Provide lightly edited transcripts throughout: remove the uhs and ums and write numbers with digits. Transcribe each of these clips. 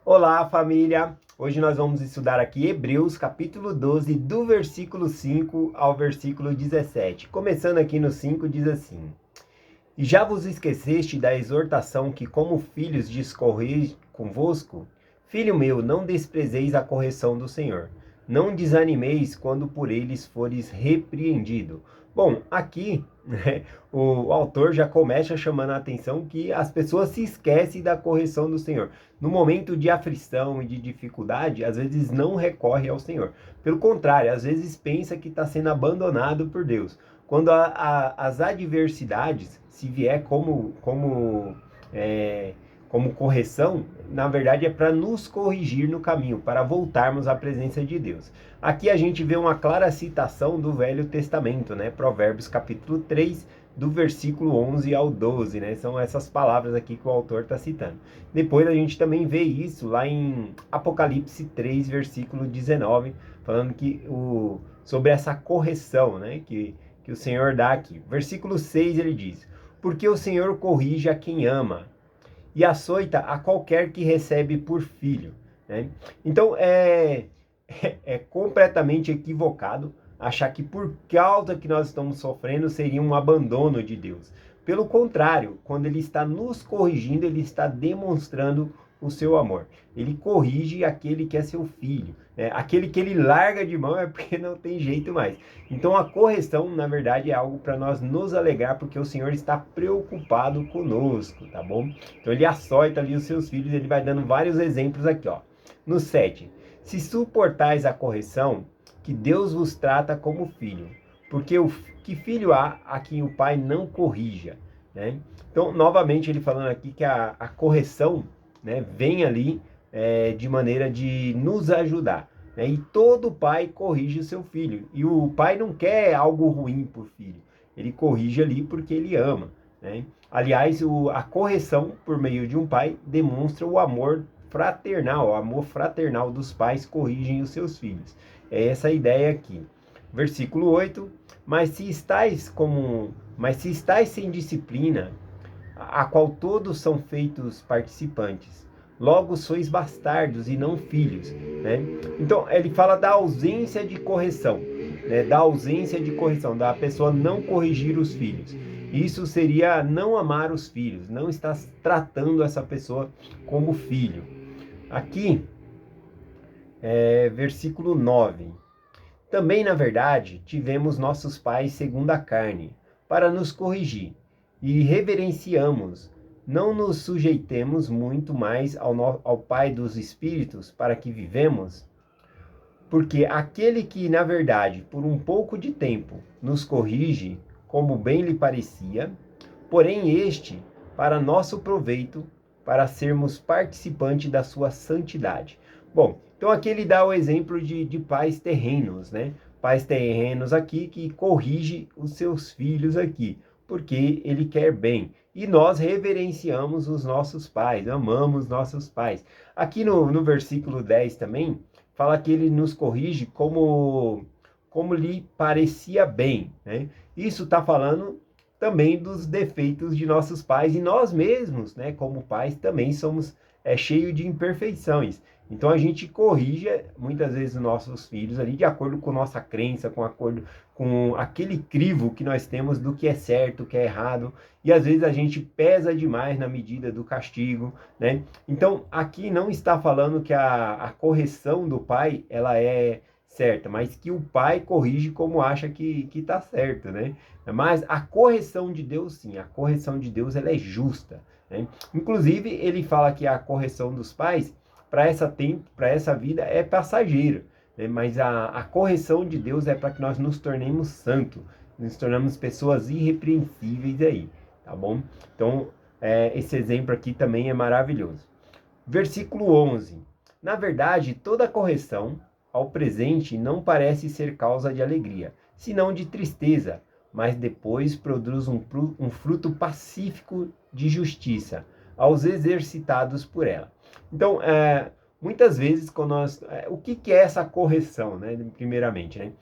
Olá, família! Hoje nós vamos estudar aqui Hebreus, capítulo 12, do versículo 5 ao versículo 17. Começando aqui no 5, diz assim: E já vos esqueceste da exortação que, como filhos, discorri convosco? Filho meu, não desprezeis a correção do Senhor. Não desanimeis quando por eles fores repreendido. Bom, aqui, né, o autor já começa chamando a atenção que as pessoas se esquecem da correção do Senhor. No momento de aflição e de dificuldade, às vezes não recorre ao Senhor. Pelo contrário, às vezes pensa que está sendo abandonado por Deus. Quando as adversidades, se vier como correção, na verdade é para nos corrigir no caminho, para voltarmos à presença de Deus. Aqui a gente vê uma clara citação do Velho Testamento, né? Provérbios capítulo 3, do versículo 11 ao 12, né? São essas palavras aqui que o autor está citando. Depois a gente também vê isso lá em Apocalipse 3, versículo 19, falando sobre essa correção, né? Que o Senhor dá aqui. Versículo 6 ele diz: Porque o Senhor corrige a quem ama e açoita a qualquer que recebe por filho. Né? Então, é completamente equivocado achar que por causa que nós estamos sofrendo seria um abandono de Deus. Pelo contrário, quando ele está nos corrigindo, ele está demonstrando o seu amor. Ele corrige aquele que é seu filho. Né? Aquele que ele larga de mão é porque não tem jeito mais. Então a correção, na verdade, é algo para nós nos alegrar, porque o Senhor está preocupado conosco, tá bom? Então ele açoita ali os seus filhos, ele vai dando vários exemplos aqui, ó. No 7, se suportais a correção, que Deus vos trata como filho, porque que filho há a quem o pai não corrija, né? Então, novamente, ele falando aqui que a correção, né, vem ali de maneira de nos ajudar, né? E todo pai corrige o seu filho, e o pai não quer algo ruim por filho, ele corrige ali porque ele ama, né? Aliás, a correção por meio de um pai demonstra o amor fraternal, o amor fraternal dos pais corrigem os seus filhos. É essa a ideia aqui. Versículo 8: Mas se estáis sem disciplina, a qual todos são feitos participantes, logo sois bastardos e não filhos, né? Então, ele fala da ausência de correção, né? Da ausência de correção, da pessoa não corrigir os filhos. Isso seria não amar os filhos, não estar tratando essa pessoa como filho. Aqui, versículo 9. Também, na verdade, tivemos nossos pais segundo a carne, para nos corrigir, e reverenciamos, não nos sujeitemos muito mais ao Pai dos Espíritos, para que vivemos, porque aquele que, na verdade, por um pouco de tempo, nos corrige, como bem lhe parecia, porém este, para nosso proveito, para sermos participantes da sua santidade. Bom, então aqui ele dá o exemplo de pais terrenos, né? Pais terrenos aqui que corrige os seus filhos aqui, porque ele quer bem. E nós reverenciamos os nossos pais, amamos nossos pais. Aqui no versículo 10 também, fala que ele nos corrige como lhe parecia bem, né? Isso está falando também dos defeitos de nossos pais, e nós mesmos, né, como pais, também somos cheios de imperfeições. Então a gente corrige muitas vezes os nossos filhos ali de acordo com nossa crença, com acordo com aquele crivo que nós temos do que é certo, o que é errado, e às vezes a gente pesa demais na medida do castigo, né? Então aqui não está falando que a correção do pai ela é certa, mas que o pai corrige como acha que está certo, né? Mas a correção de Deus, sim, a correção de Deus ela é justa, né? Inclusive, ele fala que a correção dos pais, para essa vida, é passageiro, né? Mas a correção de Deus é para que nós nos tornemos santos, nos tornamos pessoas irrepreensíveis aí, tá bom? Então, esse exemplo aqui também é maravilhoso. Versículo 11. Na verdade, toda correção ao presente não parece ser causa de alegria, senão de tristeza, mas depois produz um fruto pacífico de justiça aos exercitados por ela. Então, muitas vezes, quando o que é essa correção, né? Primeiramente, né?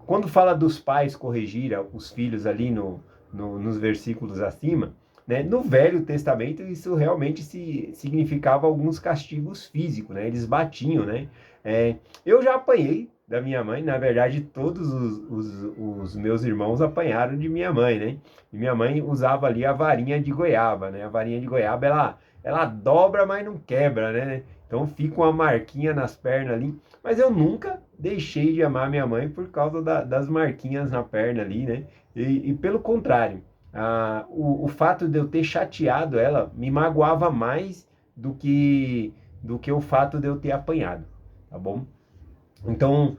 Quando fala dos pais corrigir os filhos ali nos versículos acima, né? No Velho Testamento, isso realmente significava alguns castigos físicos, né? Eles batiam, né? Eu já apanhei da minha mãe, na verdade, todos os meus irmãos apanharam de minha mãe, né? E minha mãe usava ali a varinha de goiaba, né? A varinha de goiaba, ela dobra, mas não quebra, né? Então fica uma marquinha nas pernas ali. Mas eu nunca deixei de amar minha mãe por causa das marquinhas na perna ali, né? E pelo contrário, o fato de eu ter chateado ela me magoava mais do que o fato de eu ter apanhado, tá bom? Então,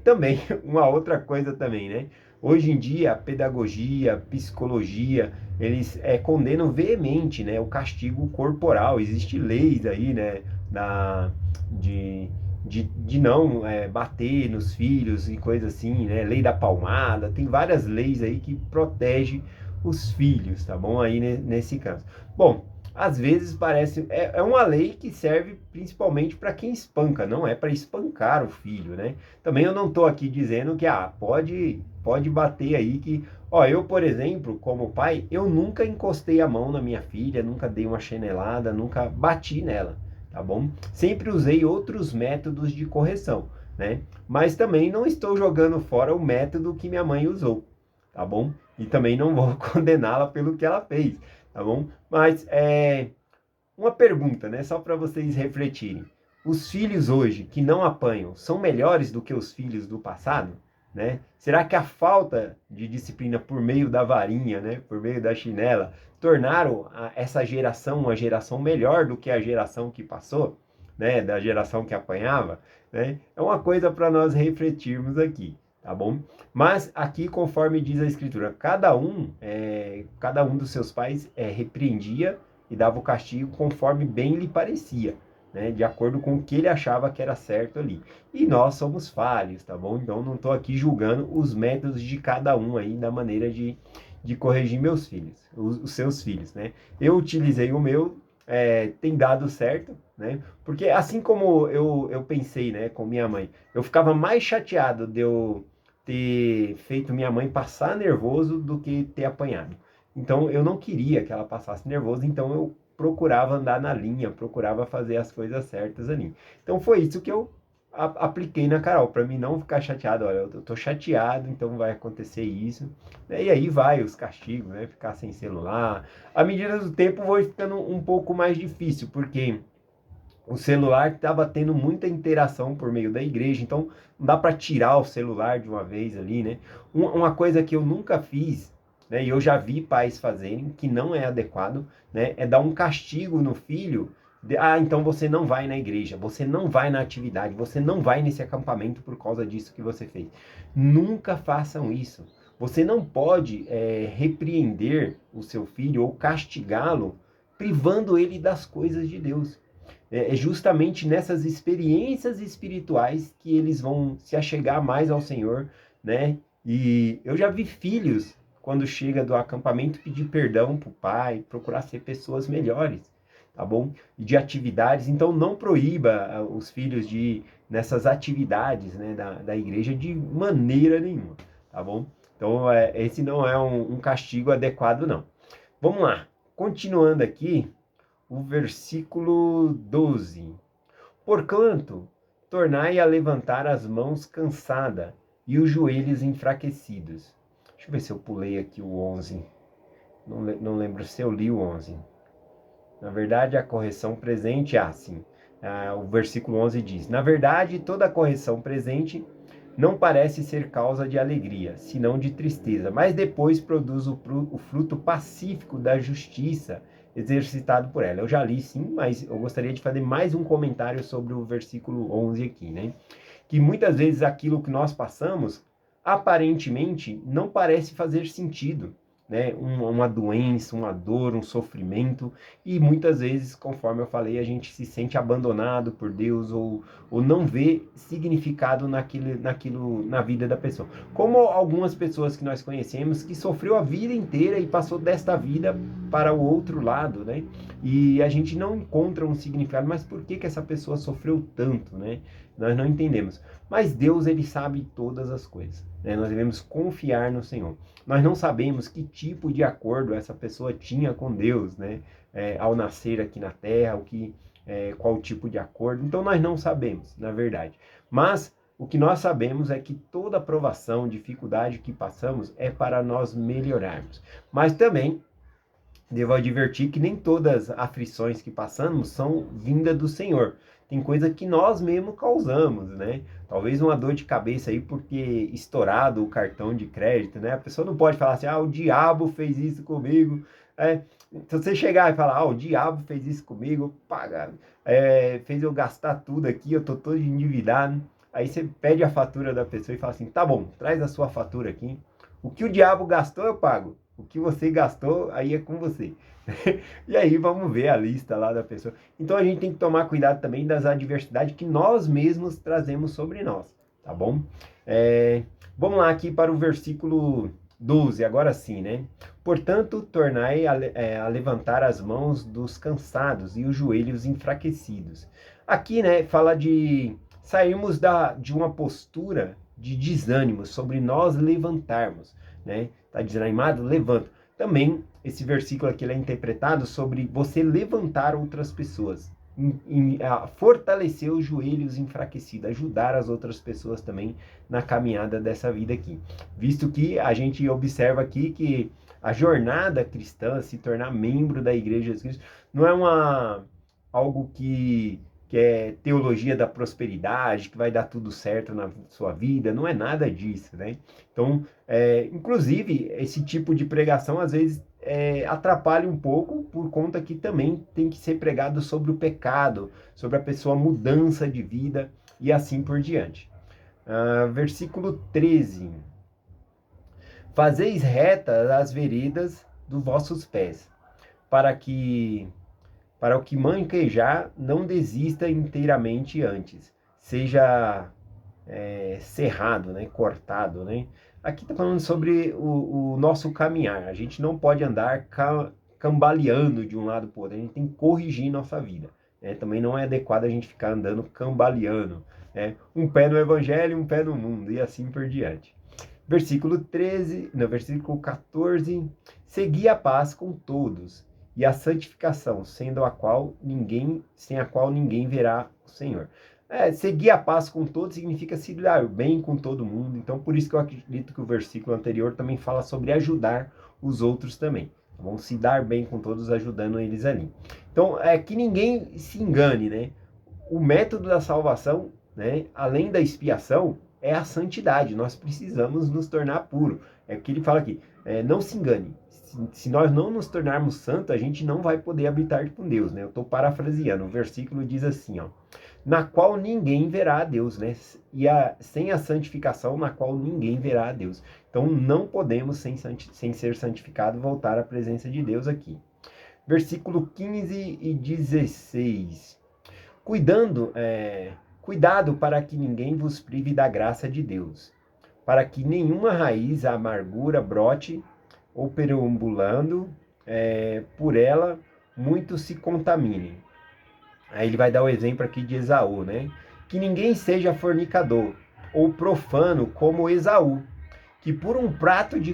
também, uma outra coisa também, né? Hoje em dia, a pedagogia, a psicologia, eles condenam veemente, né, o castigo corporal. Existem leis aí, né, da, de, de não bater nos filhos e coisa assim, né? Lei da palmada, tem várias leis aí que protegem os filhos, tá bom? Aí nesse caso. Bom, às vezes parece. É uma lei que serve principalmente para quem espanca, não é para espancar o filho, né? Também eu não estou aqui dizendo que pode bater aí que. Ó, eu, por exemplo, como pai, eu nunca encostei a mão na minha filha, nunca dei uma chinelada, nunca bati nela, tá bom? Sempre usei outros métodos de correção, né? Mas também não estou jogando fora o método que minha mãe usou, tá bom? E também não vou condená-la pelo que ela fez, tá bom? Mas uma pergunta, né? Só para vocês refletirem. Os filhos hoje que não apanham são melhores do que os filhos do passado? Né? Será que a falta de disciplina por meio da varinha, né, por meio da chinela, tornaram essa geração uma geração melhor do que a geração que passou, né, da geração que apanhava? Né? É uma coisa para nós refletirmos aqui, tá bom? Mas aqui, conforme diz a Escritura, cada um dos seus pais repreendia e dava o castigo conforme bem lhe parecia, né? De acordo com o que ele achava que era certo ali. E nós somos falhos, tá bom? Então não estou aqui julgando os métodos de cada um aí da maneira de corrigir meus filhos, os seus filhos, né? Eu utilizei o meu, tem dado certo, né? Porque assim como eu pensei, né, com minha mãe, eu ficava mais chateado de eu ter feito minha mãe passar nervoso do que ter apanhado. Então eu não queria que ela passasse nervoso, então eu procurava andar na linha, procurava fazer as coisas certas ali. Então foi isso que eu apliquei na Carol, para mim não ficar chateado. Olha, eu tô chateado, então vai acontecer isso. E aí vai os castigos, né? Ficar sem celular. À medida do tempo vai ficando um pouco mais difícil, porque o celular estava tendo muita interação por meio da igreja, então não dá para tirar o celular de uma vez ali, né? Uma coisa que eu nunca fiz, né, e eu já vi pais fazerem, que não é adequado, né, é dar um castigo no filho. Então você não vai na igreja, você não vai na atividade, você não vai nesse acampamento por causa disso que você fez. Nunca façam isso. Você não pode repreender o seu filho ou castigá-lo privando ele das coisas de Deus. É justamente nessas experiências espirituais que eles vão se achegar mais ao Senhor, né? E eu já vi filhos, quando chega do acampamento, pedir perdão para o pai, procurar ser pessoas melhores, tá bom? E de atividades, então não proíba os filhos de ir nessas atividades, né, da igreja de maneira nenhuma, tá bom? Então esse não é um castigo adequado, não. Vamos lá, continuando aqui, o versículo 12. Porquanto, tornai a levantar as mãos cansada e os joelhos enfraquecidos. Deixa eu ver se eu pulei aqui o 11. Não lembro se eu li o 11. Na verdade, a correção presente é assim. O versículo 11 diz: Na verdade, toda correção presente não parece ser causa de alegria, senão de tristeza, mas depois produz o fruto pacífico da justiça exercitado por ela. Eu já li sim, mas eu gostaria de fazer mais um comentário sobre o versículo 11 aqui, né? Que muitas vezes aquilo que nós passamos, aparentemente, não parece fazer sentido, né? Uma doença, uma dor, um sofrimento, e muitas vezes, conforme eu falei, a gente se sente abandonado por Deus ou não vê significado naquilo na vida da pessoa. Como algumas pessoas que nós conhecemos que sofreu a vida inteira e passou desta vida para o outro lado, né? E a gente não encontra um significado, mas por que essa pessoa sofreu tanto, né? Nós não entendemos. Mas Deus, ele sabe todas as coisas, né? Nós devemos confiar no Senhor. Nós não sabemos que tipo de acordo essa pessoa tinha com Deus, né? Ao nascer aqui na Terra, qual tipo de acordo. Então nós não sabemos, na verdade. Mas o que nós sabemos é que toda provação, dificuldade que passamos é para nós melhorarmos. Mas também devo advertir que nem todas as aflições que passamos são vinda do Senhor. Tem coisa que nós mesmos causamos, né? Talvez uma dor de cabeça aí porque estourado o cartão de crédito, né? A pessoa não pode falar assim, o diabo fez isso comigo. Se você chegar e falar, o diabo fez isso comigo, fez eu gastar tudo aqui, eu tô todo endividado. Aí você pede a fatura da pessoa e fala assim, tá bom, traz a sua fatura aqui. O que o diabo gastou, eu pago. O que você gastou, aí é com você. E aí vamos ver a lista lá da pessoa. Então a gente tem que tomar cuidado também das adversidades que nós mesmos trazemos sobre nós, tá bom? Vamos lá aqui para o versículo 12, agora sim, né? Portanto, tornai a levantar as mãos dos cansados e os joelhos enfraquecidos. Aqui, né, fala de sairmos de uma postura de desânimo, sobre nós levantarmos, né? Tá desanimado? Levanta. Também, esse versículo aqui ele é interpretado sobre você levantar outras pessoas, fortalecer os joelhos enfraquecidos, ajudar as outras pessoas também na caminhada dessa vida aqui. Visto que a gente observa aqui que a jornada cristã, se tornar membro da Igreja de Jesus Cristo, não é algo que é teologia da prosperidade, que vai dar tudo certo na sua vida, não é nada disso, né? Então, inclusive, esse tipo de pregação, às vezes, atrapalha um pouco, por conta que também tem que ser pregado sobre o pecado, sobre a pessoa mudança de vida, e assim por diante. Versículo 13. Fazeis retas as veredas dos vossos pés, para o que manquejar não desista inteiramente antes, seja cerrado, né, cortado, né? Aqui está falando sobre o nosso caminhar. A gente não pode andar cambaleando de um lado para o outro. A gente tem que corrigir nossa vida, né? Também não é adequado a gente ficar andando cambaleando, né? Um pé no evangelho, um pé no mundo e assim por diante. Versículo versículo 14. Segui a paz com todos e a santificação, sem a qual ninguém verá o Senhor. Seguir a paz com todos significa se dar bem com todo mundo. Então, por isso que eu acredito que o versículo anterior também fala sobre ajudar os outros também. Vão se dar bem com todos, ajudando eles ali. Então, que ninguém se engane, né? O método da salvação, né, além da expiação, é a santidade. Nós precisamos nos tornar puros. É o que ele fala aqui. Não se engane. Se nós não nos tornarmos santos, a gente não vai poder habitar com Deus, né? Eu estou parafraseando. O versículo diz assim, ó. Na qual ninguém verá a Deus, né? Sem a santificação, na qual ninguém verá a Deus. Então, não podemos, sem ser santificado, voltar à presença de Deus aqui. Versículo 15 e 16. Cuidado para que ninguém vos prive da graça de Deus, para que nenhuma raiz a amargura brote, ou perambulando por ela, muitos se contaminem. Aí ele vai dar o exemplo aqui de Esaú, né? Que ninguém seja fornicador, ou profano como Esaú, que por um prato de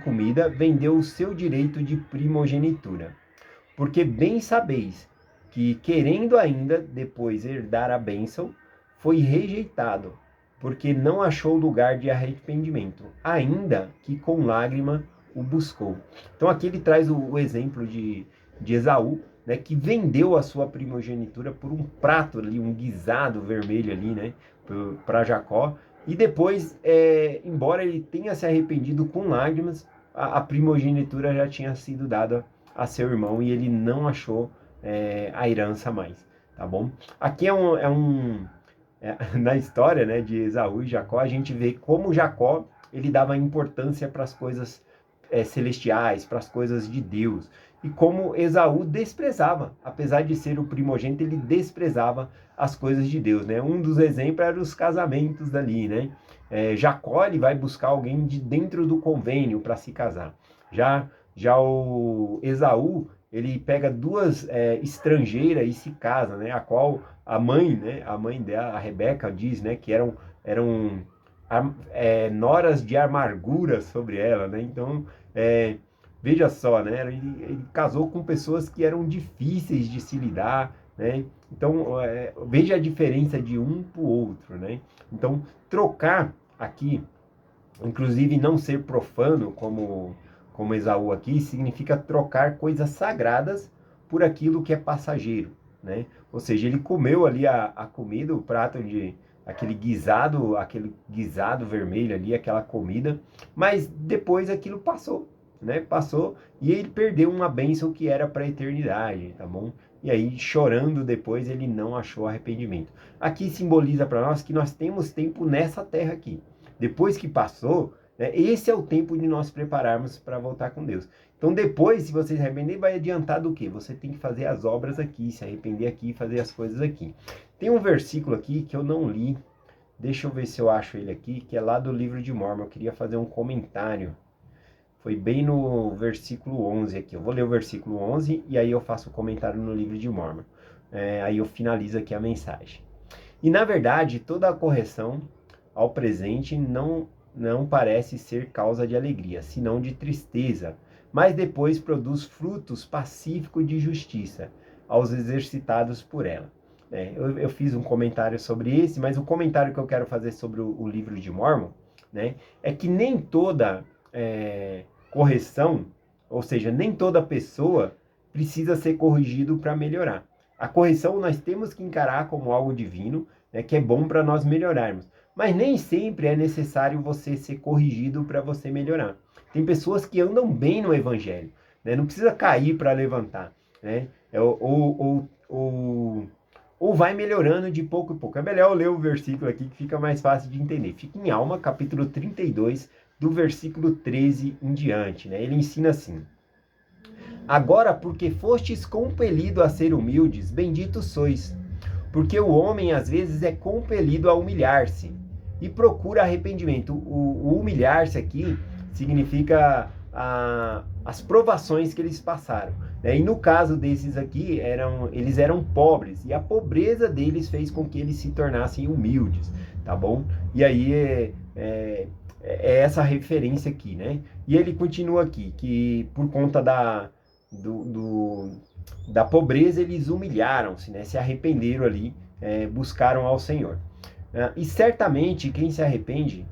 comida vendeu o seu direito de primogenitura. Porque bem sabeis que, querendo ainda depois herdar a bênção, foi rejeitado, porque não achou lugar de arrependimento, ainda que com lágrima o buscou. Então aqui ele traz o exemplo de Esaú, né, que vendeu a sua primogenitura por um prato ali, um guisado vermelho ali, né, para Jacó, e depois, embora ele tenha se arrependido com lágrimas, a primogenitura já tinha sido dada a seu irmão e ele não achou a herança mais, tá bom? Aqui na história, né, de Esaú e Jacó, a gente vê como Jacó ele dava importância para as coisas celestiais, para as coisas de Deus, e como Esaú desprezava, apesar de ser o primogênito, ele desprezava as coisas de Deus, né? Um dos exemplos era os casamentos dali, né? Jacó ele vai buscar alguém de dentro do convênio para se casar. Já o Esaú, ele pega duas estrangeiras e se casa, né? A qual a mãe, né? A mãe dela, a Rebeca, diz, né? Que eram noras de amargura sobre ela, né? Então, veja só, né? Ele casou com pessoas que eram difíceis de se lidar, né? Então, veja a diferença de um para o outro, né? Então, trocar aqui, inclusive não ser profano, como Esaú aqui, significa trocar coisas sagradas por aquilo que é passageiro, né? Ou seja, ele comeu ali a comida, o prato de aquele guisado vermelho ali, aquela comida, mas depois aquilo passou, né? Passou e ele perdeu uma bênção que era para a eternidade, tá bom? E aí, chorando depois, ele não achou arrependimento. Aqui simboliza para nós que nós temos tempo nessa terra aqui. Depois que passou, né, esse é o tempo de nós prepararmos para voltar com Deus. Então depois, se você se arrepender, vai adiantar do quê? Você tem que fazer as obras aqui, se arrepender aqui, fazer as coisas aqui. Tem um versículo aqui que eu não li, deixa eu ver se eu acho ele aqui, que é lá do livro de Mórmon. Eu queria fazer um comentário. Foi bem no versículo 11 aqui. Eu vou ler o versículo 11 e aí eu faço o comentário no livro de Mórmon. Aí eu finalizo aqui a mensagem. E na verdade, toda a correção ao presente não parece ser causa de alegria, senão de tristeza, mas depois produz frutos pacíficos de justiça aos exercitados por ela. Eu fiz um comentário sobre esse, mas o comentário que eu quero fazer sobre o livro de Mórmon, né, é que nem toda correção, ou seja, nem toda pessoa precisa ser corrigido para melhorar. A correção nós temos que encarar como algo divino, né, que é bom para nós melhorarmos. Mas nem sempre é necessário você ser corrigido para você melhorar. Tem pessoas que andam bem no evangelho, né? Não precisa cair para levantar, né? Ou vai melhorando de pouco em pouco. É melhor eu ler o versículo aqui que fica mais fácil de entender. Fica em Alma, capítulo 32, do versículo 13 em diante, né? Ele ensina assim: Agora, porque fostes compelido a ser humildes, benditos sois. Porque o homem às vezes é compelido a humilhar-se e procura arrependimento. O humilhar-se aqui significa as provações que eles passaram, né? E no caso desses aqui, eles eram pobres, e a pobreza deles fez com que eles se tornassem humildes, tá bom? E aí é essa referência aqui, né? E ele continua aqui, que por conta da pobreza eles humilharam-se, né? Se arrependeram ali, buscaram ao Senhor. E certamente quem se arrepende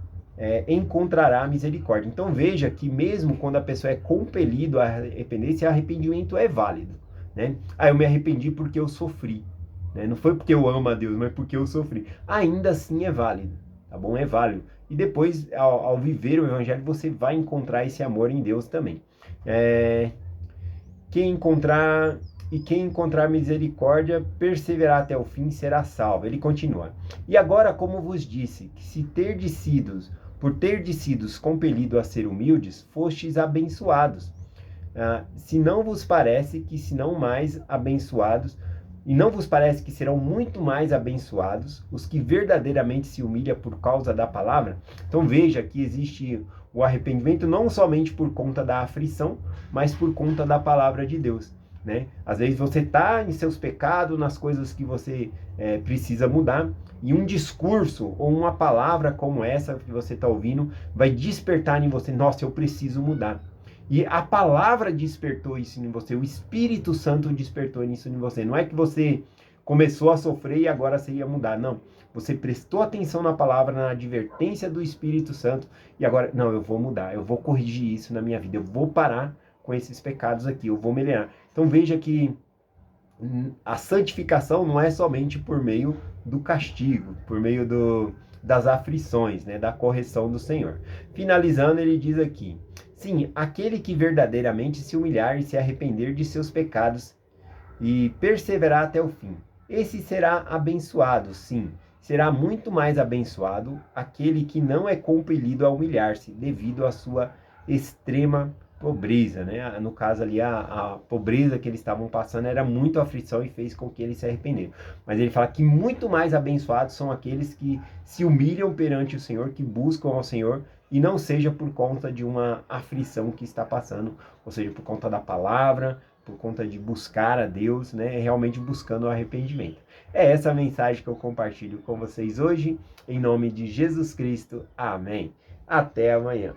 encontrará misericórdia. Então veja que mesmo quando a pessoa é compelido a arrepender, esse arrependimento é válido, né? Eu me arrependi porque eu sofri, né? Não foi porque eu amo a Deus, mas porque eu sofri. Ainda assim é válido, tá bom? É válido. E depois, ao viver o evangelho, você vai encontrar esse amor em Deus também. Quem encontrar misericórdia, perseverar até o fim, será salvo. Ele continua. E agora, como vos disse, que por ter sido compelido a ser humildes, fostes abençoados. Se não vos parece que serão mais abençoados, e não vos parece que serão muito mais abençoados os que verdadeiramente se humilham por causa da palavra? Então veja que existe o arrependimento não somente por conta da aflição, mas por conta da palavra de Deus, né? Às vezes você está em seus pecados, nas coisas que você precisa mudar, e um discurso ou uma palavra como essa que você está ouvindo vai despertar em você: nossa, eu preciso mudar. E a palavra despertou isso em você, o Espírito Santo despertou isso em você. Não é que você começou a sofrer e agora você ia mudar, não. Você prestou atenção na palavra, na advertência do Espírito Santo, e agora, não, eu vou mudar, eu vou corrigir isso na minha vida, eu vou parar com esses pecados aqui, eu vou melhorar. Então veja que a santificação não é somente por meio do castigo, por meio das aflições, né, da correção do Senhor. Finalizando, ele diz aqui: sim, aquele que verdadeiramente se humilhar e se arrepender de seus pecados e perseverar até o fim, esse será abençoado, sim. Será muito mais abençoado aquele que não é compelido a humilhar-se devido à sua extrema pobreza, né? No caso ali, a pobreza que eles estavam passando era muito aflição e fez com que eles se arrependeram. Mas ele fala que muito mais abençoados são aqueles que se humilham perante o Senhor, que buscam ao Senhor, e não seja por conta de uma aflição que está passando, ou seja, por conta da palavra, por conta de buscar a Deus, né? Realmente buscando o arrependimento. É essa a mensagem que eu compartilho com vocês hoje, em nome de Jesus Cristo. Amém. Até amanhã.